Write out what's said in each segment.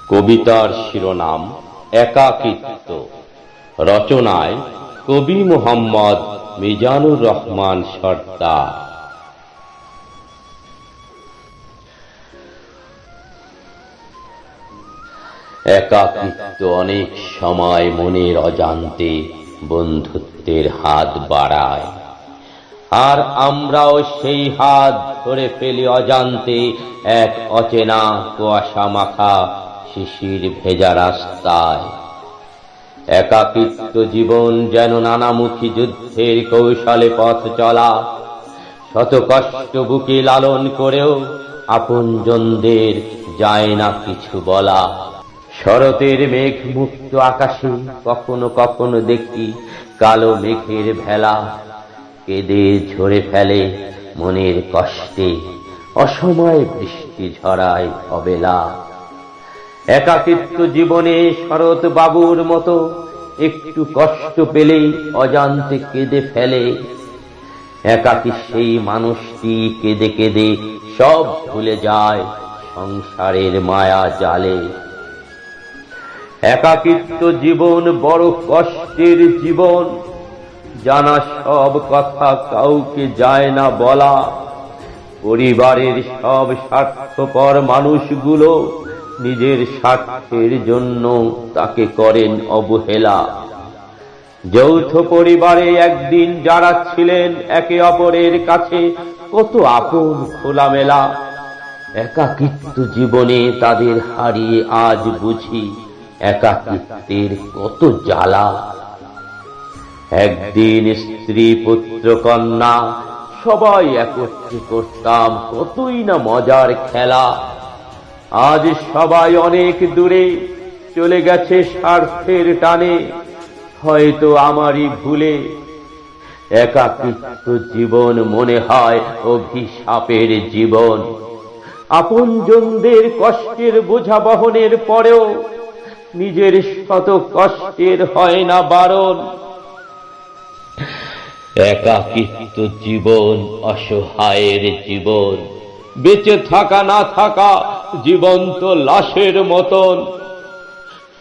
কবিতার শিরোনাম একাকিত্ব। রচনায় কবি মোহাম্মদ মিজানুর রহমান সর্দার। একাকিত্ব অনেক সময় মনের অজান্তে বন্ধুত্বের হাত বাড়ায়, আর আমরাও সেই হাত ধরে ফেলি অজান্তে এক অচেনা কুয়াশা মাখা শিশির ভেজা রাস্তায়। একাকিত্ব জীবন যেন নানামুখী যুদ্ধের কৌশলে পথ চলা, শত কষ্ট বুকে লালন করেও আপনজনদের যায় না কিছু বলা। শরতের মেঘ মুক্ত আকাশে কখনো কখনো দেখি কালো মেঘের ভেলা, কেঁদে ঝরে ফেলে মনের কষ্টে অসময়ে বৃষ্টি ঝরায় অবেলা। একাকিত্ব জীবনে শরৎ বাবুর মতো একটু কষ্ট পেলেই অজান্তে কেঁদে ফেলে। একাকী সেই মানুষটি কেঁদে কেঁদে সব ভুলে যায় সংসারের মায়া জালে। একাকিত্ব জীবন বড় কষ্টের জীবন, জানা সব কথা কাউকে যায় না বলা। পরিবারের সব স্বার্থপর মানুষগুলো নিজের স্বার্থের জন্য তাকে করেন অবহেলা। যৌথ পরিবারে একদিন যারা ছিলেন একে অপরের কাছে কত আপন খোলামেলা, একাকিত্ব জীবনে তাদের হারিয়ে আজ বুঝি একাকিত্বের কত জ্বালা। একদিন স্ত্রী পুত্র কন্যা সবাই একত্রে করতাম কতই না মজার খেলা। আজ সবাই অনেক দূরে চলে গেছে স্বার্থের টানে, হয়তো আমারই ভুলে। একাকিত্ব জীবন মনে হয় অভিশাপের জীবন, আপনজনদের কষ্টের বোঝা বহনের পরেও নিজের শত কষ্টের হয় না বারণ। একাকিত্ব জীবন অসহায়ের জীবন, বেঁচে থাকা না থাকা জীবন্ত লাশের মতন।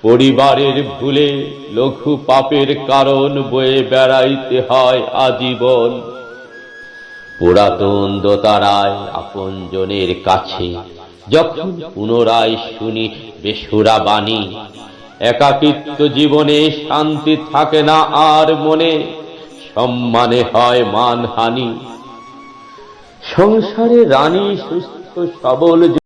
পরিবারের ভুলে লঘু পাপের কারণ বয়ে বেড়াইতে হয় আজীবন। পুরাতন দোতারায় আপনজনের কাছে যখন পুনরায় শুনি বেসুরা বাণী, একাকিত্ব জীবনে শান্তি থাকে না আর মনে, সম্মানে হয় মানহানি। সংসারে রানী সুস্থ সবল